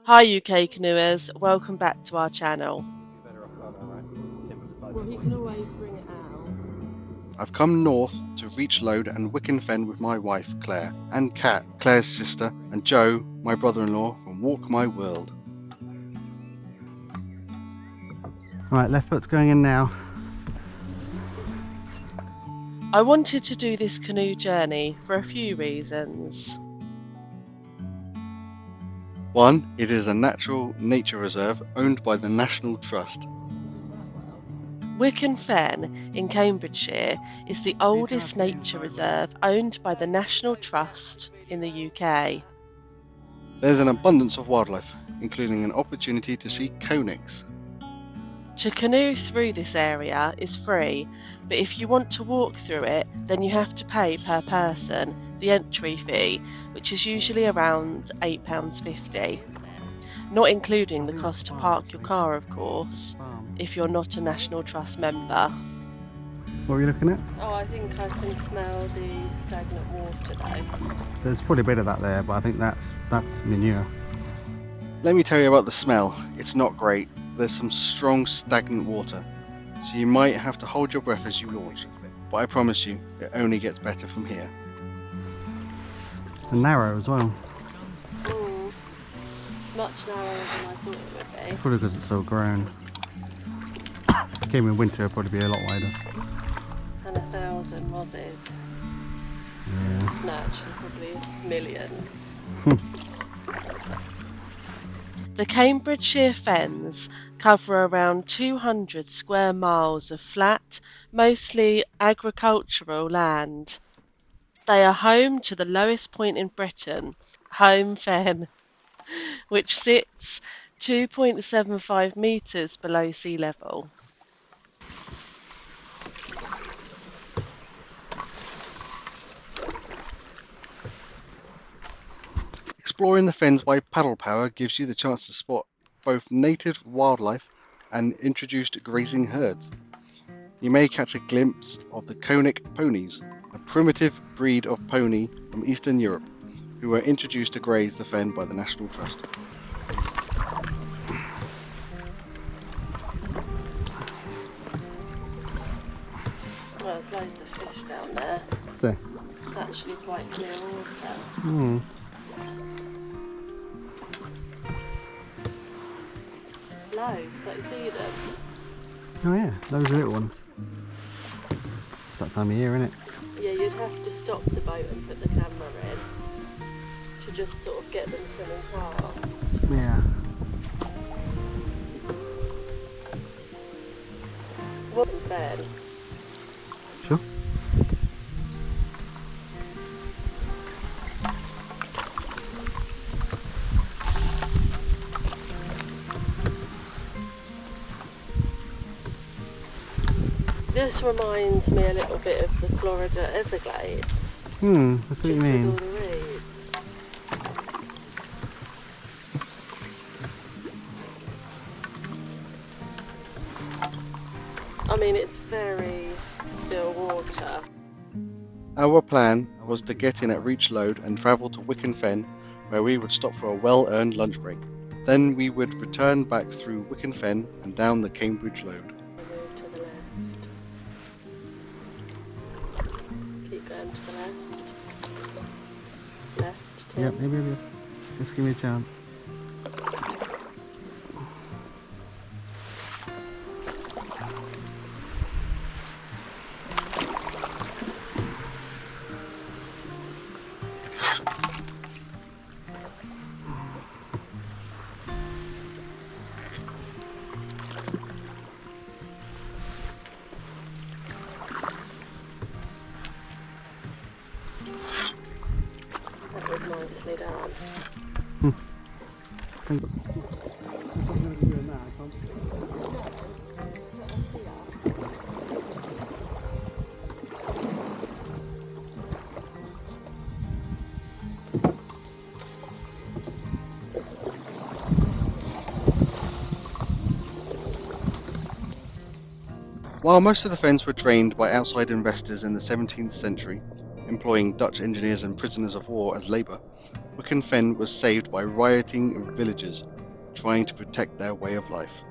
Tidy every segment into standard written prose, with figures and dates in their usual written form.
Hi UK canoers, welcome back to our channel. Well, he can always bring it out. I've come north to reach LODE and Wicken Fen with my wife Claire, and Kat, Claire's sister, and Joe, my brother-in-law from Walk My World. Right, left foot's going in now. I wanted to do this canoe journey for a few reasons. One, it is a natural nature reserve owned by the National Trust. Wicken Fen in Cambridgeshire is the oldest nature reserve owned by the National Trust in the UK. There's an abundance of wildlife, including an opportunity to see conics. To canoe through this area is free, but if you want to walk through it, then you have to pay per person the entry fee, which is usually around £8.50, not including the cost to park your car, of course, if you're not a National Trust member. What are you looking at? Oh, I think I can smell the stagnant water though. There's probably a bit of that there, but I think that's manure. Let me tell you about the smell. It's not great. There's some strong stagnant water, so you might have to hold your breath as you launch, but I promise you, it only gets better from here. And narrow as well. Much narrower than I thought it would be. Probably because it's so grown. If it came in winter, it'd probably be a lot wider. And 1,000 mozzies. Yeah. No, actually probably millions. The Cambridgeshire Fens cover around 200 square miles of flat, mostly agricultural land. They are home to the lowest point in Britain, Home Fen, which sits 2.75 metres below sea level. Exploring the fens by paddle power gives you the chance to spot both native wildlife and introduced grazing herds. You may catch a glimpse of the Konik Ponies, a primitive breed of pony from Eastern Europe, who were introduced to graze the fen by the National Trust. Well, there's loads of fish down there. There. It's actually quite clear water. Hmm. Loads, can't you see them? Oh yeah, those are little ones. It's that time of year, isn't it? Yeah, you'd have to stop the boat and put the camera in to just sort of get them swimming past. Yeah. Wicken Fen. Sure. This reminds me a little bit of the Florida Everglades. That's what you Just mean. with all the reeds. I mean, it's very still water. Our plan was to get in at Reach LODE and travel to Wicken Fen, where we would stop for a well-earned lunch break. Then we would return back through Wicken Fen and down the Cambridge LODE. Move to the left. Keep going to the left. Left, Tim. Yeah, maybe. Just give me a chance. That was nicely done. Thank you. While most of the fens were drained by outside investors in the 17th century, employing Dutch engineers and prisoners of war as labour, Wicken Fen was saved by rioting villagers trying to protect their way of life.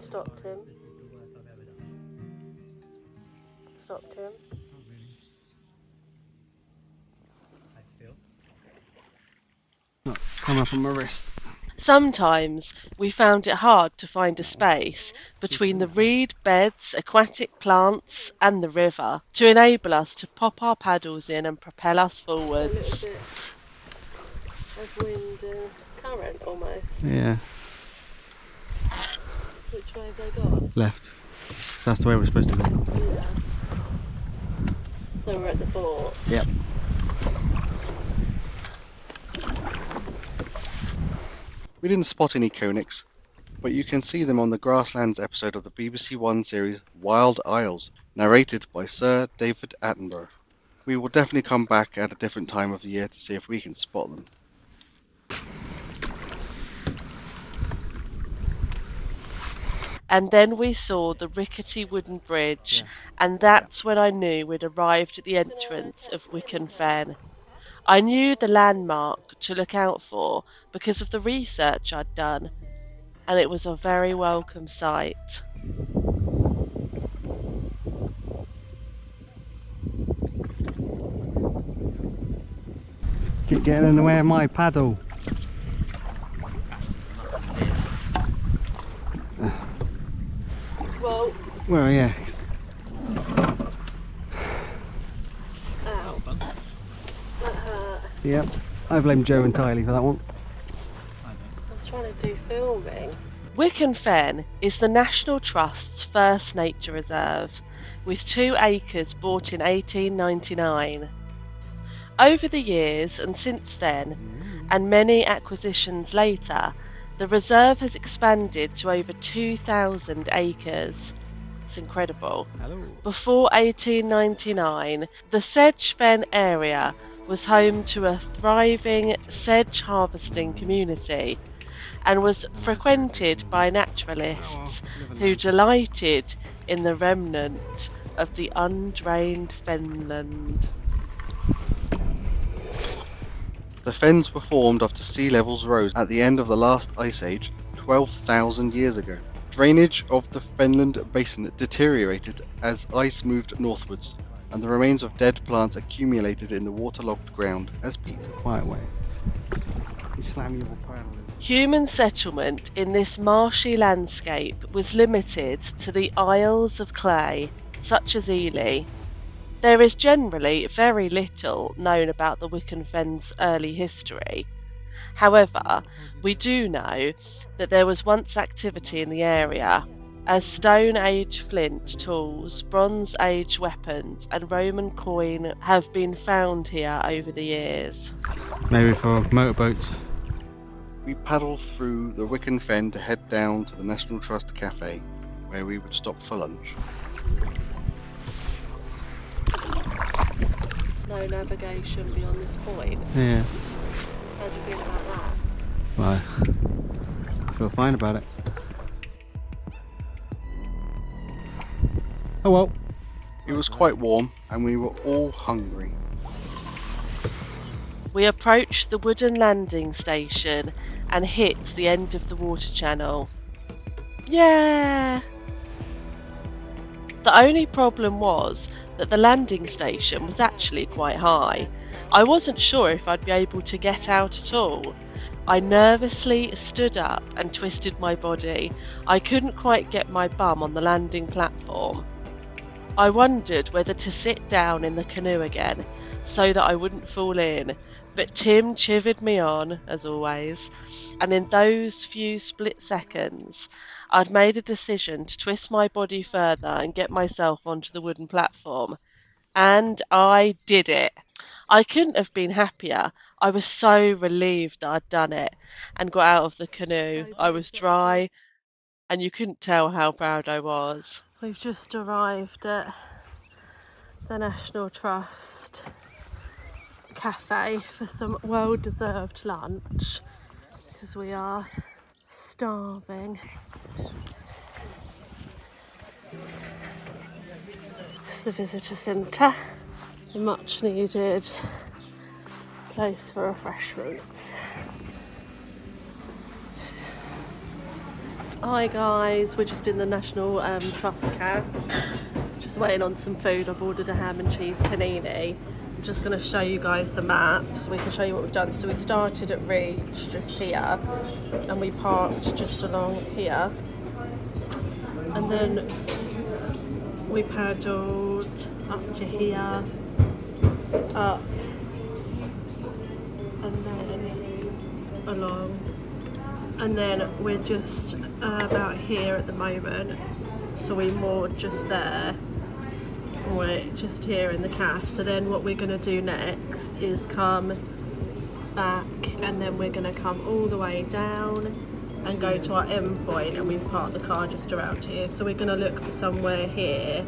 Stopped him. Stopped him. Come up on my wrist. Sometimes we found it hard to find a space between the reed beds, aquatic plants and the river to enable us to pop our paddles in and propel us A little forwards. bit of wind and current almost. Yeah, Which way have they gone? left. So that's the way we're supposed to go. Yeah. So we're at the fort. Yep. We didn't spot any conics, but you can see them on the Grasslands episode of the BBC One series Wild Isles, narrated by Sir David Attenborough. We will definitely come back at a different time of the year to see if we can spot them. And then we saw the rickety wooden bridge, and that's when I knew we'd arrived at the entrance of Wicken Fen. I knew the landmark to look out for because of the research I'd done, and it was a very welcome sight. Keep getting in the way of my paddle. Well, Well, yeah. ow. That hurt. Yep. I blame Joe entirely for that one. I was trying to do filming. Wicken Fen is the National Trust's first nature reserve, with 2 acres bought in 1899. Over the years and since then, and many acquisitions later, the reserve has expanded to over 2,000 acres. It's incredible. Hello. Before 1899, the Sedge Fen area was home to a thriving sedge harvesting community and was frequented by naturalists who delighted in the remnant of the undrained fenland. The fens were formed after sea levels rose at the end of the last ice age 12,000 years ago. Drainage of the Fenland basin deteriorated as ice moved northwards, and the remains of dead plants accumulated in the waterlogged ground as peat. Quiet way. You slam your paddle in. Human settlement in this marshy landscape was limited to the isles of clay, such as Ely. There is generally very little known about the Wicken Fen's early history. However, we do know that there was once activity in the area, as Stone Age flint tools, Bronze Age weapons and Roman coin have been found here over the years. Maybe for motorboats. We paddled through the Wicken Fen to head down to the National Trust Café, where we would stop for lunch. No navigation beyond this point. Yeah. How do you feel about that? Well, I feel fine about it. Oh well. It was quite warm, and we were all hungry. We approached the wooden landing station and hit the end of the water channel. Yeah! The only problem was that the landing station was actually quite high. I wasn't sure if I'd be able to get out at all. I nervously stood up and twisted my body. I couldn't quite get my bum on the landing platform. I wondered whether to sit down in the canoe again so that I wouldn't fall in, but Tim chivied me on, as always, and in those few split seconds I'd made a decision to twist my body further and get myself onto the wooden platform. And I did it. I couldn't have been happier. I was so relieved that I'd done it and got out of the canoe. I was dry, and you couldn't tell how proud I was. We've just arrived at the National Trust Café for some well-deserved lunch because we are starving. It's the visitor centre, a much needed place for refreshments. Hi guys, we're just in the National Trust Cafe, just waiting on some food. I've ordered a ham and cheese panini. I'm just going to show you guys the map so we can show you what we've done. So we started at Reach, just here, and we parked just along here, and then we paddled up to here, up, and then along, and then we're just about here at the moment, so we moored just there. We're just here in the calf. So then what we're going to do next is come back, and then we're going to come all the way down and go to our end point, and we've parked the car just around here. So we're going to look for somewhere here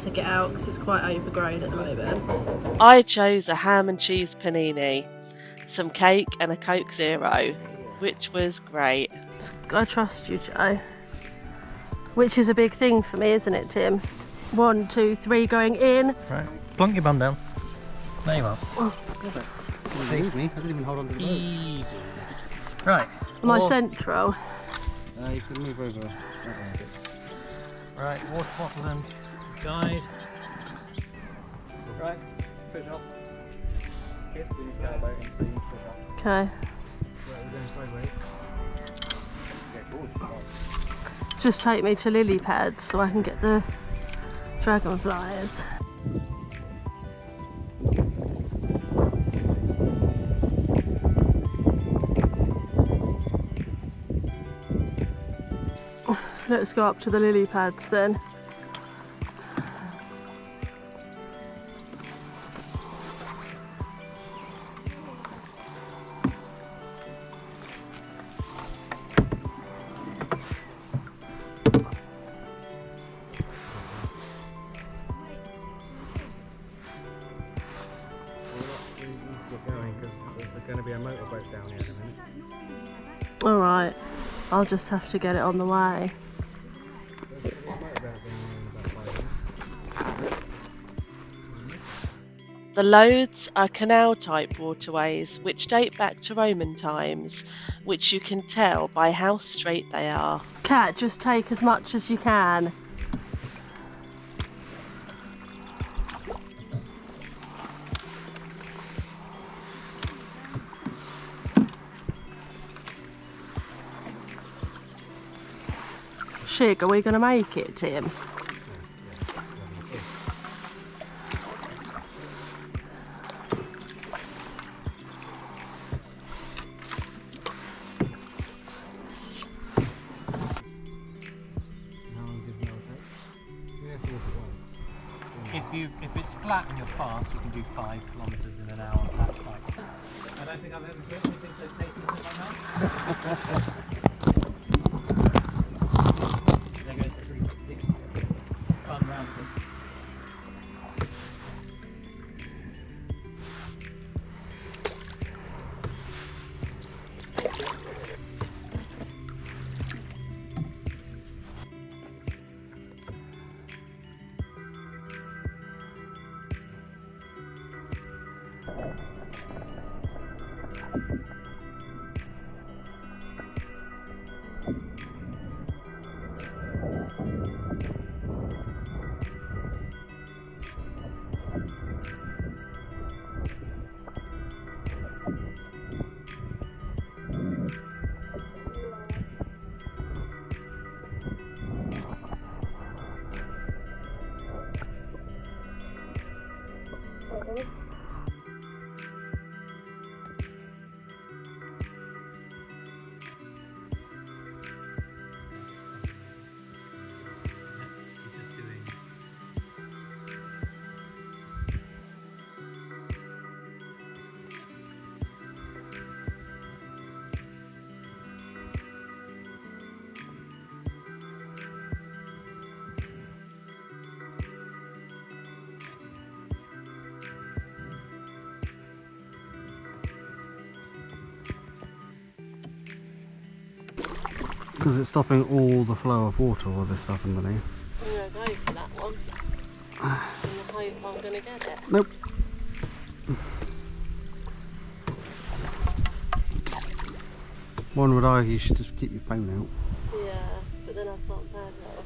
to get out because it's quite overgrown at the moment. I chose a ham and cheese panini, some cake and a Coke Zero, which was great. I trust you, Joe. Which is a big thing for me, isn't it, Tim? 1, 2, 3, going in. Right, plonk your bum down. There you are. See me? I didn't even hold on to the boat. Easy. Right. Am I Or- central? You can move over. That way a bit. Right, water bottle then. Guide. Right, push off. Kids, we need to get a boat in, so you need to push off. Okay. Right, we're going sideways. Just take me to lily pads so I can get the dragonflies. Let's go up to the lily pads then. Get going because there's going to be a motorboat down here in a minute. Alright, I'll just have to get it on the way. There's a motorboat going in about 5 minutes. The LODEs are canal-type waterways which date back to Roman times, which you can tell by how straight they are. Cat, just take as much as you can. Shig, are we going to make it, Tim? If it's flat and you're fast, you can do 5 kilometres in an hour on that side. I don't think I've ever driven anything so tasty as in my mouth. There goes the 360. It's fun round. Because it's stopping all the flow of water, all this stuff underneath. I'm going to go for that one. In the hope I'm going to get it. Nope. One would argue you should just keep your phone out. Yeah, but then I can't paddle.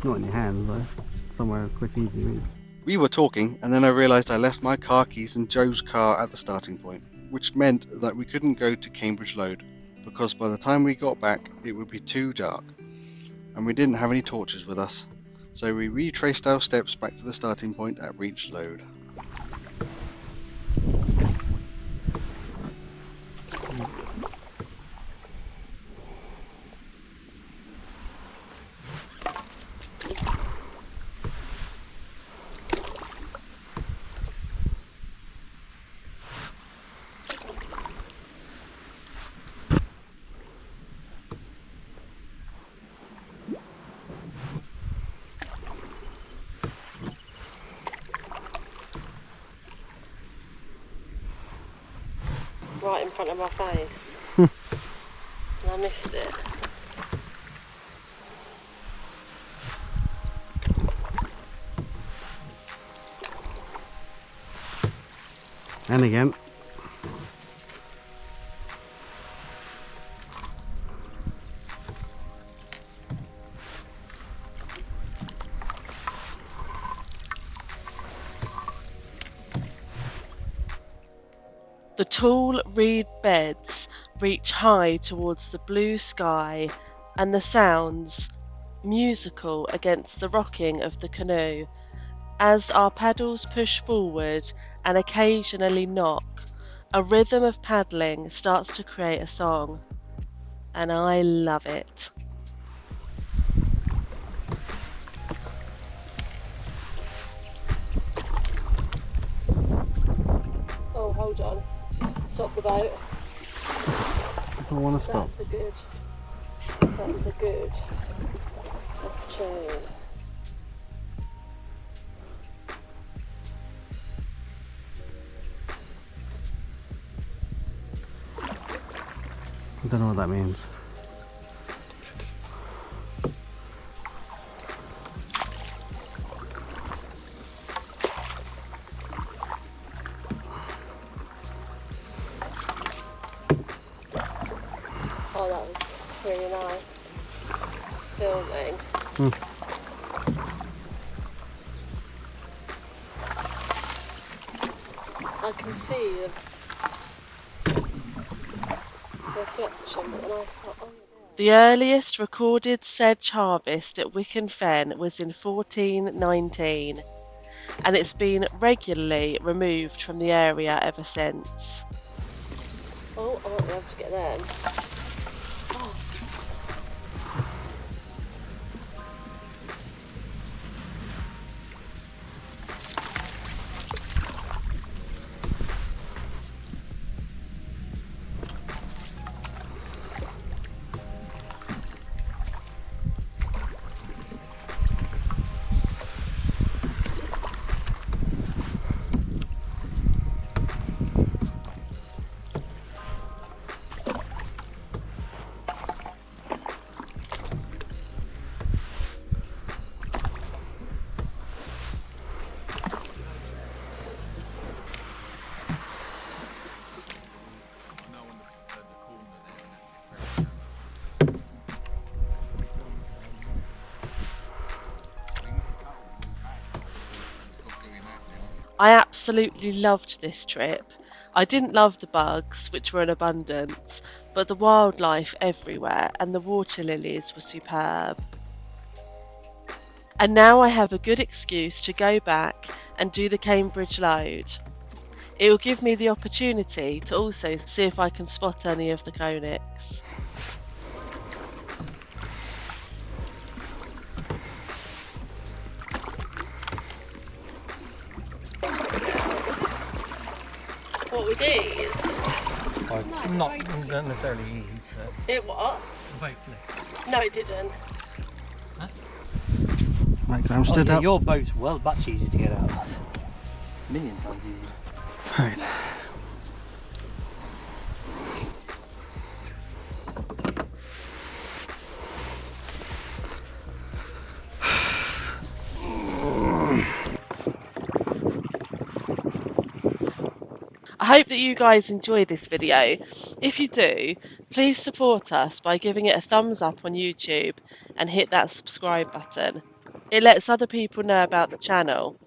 Not in your hands though, just somewhere a quick easy read. We were talking and then I realised I left my car keys in Joe's car at the starting point, which meant that we couldn't go to Cambridge Lode because by the time we got back it would be too dark and we didn't have any torches with us, so we retraced our steps back to the starting point at Reach Lode. Right in front of my face. And I missed it. And again. The tall reed beds reach high towards the blue sky, and the sounds, musical against the rocking of the canoe, as our paddles push forward and occasionally knock, a rhythm of paddling starts to create a song, and I love it. Oh, hold on. Stop the boat. I don't want to stop. That's a good opportunity. I don't know what that means. Oh, that was really nice filming. I can see the reflection, but then I thought, oh yeah. The earliest recorded sedge harvest at Wicken Fen was in 1419, and it's been regularly removed from the area ever since. Oh, I won't be able to get them. Oh. I absolutely loved this trip. I didn't love the bugs, which were in abundance, but the wildlife everywhere and the water lilies were superb. And now I have a good excuse to go back and do the Cambridge Lode. It will give me the opportunity to also see if I can spot any of the Koniks. What were these? Not necessarily these, but It what? the boat flipped. No, it didn't. Like I'm stood up. Your boat's well much easier to get out of. A million times easier. Right. hope that you guys enjoyed this video. If you do, please support us by giving it a thumbs up on YouTube and hit that subscribe button. It lets other people know about the channel.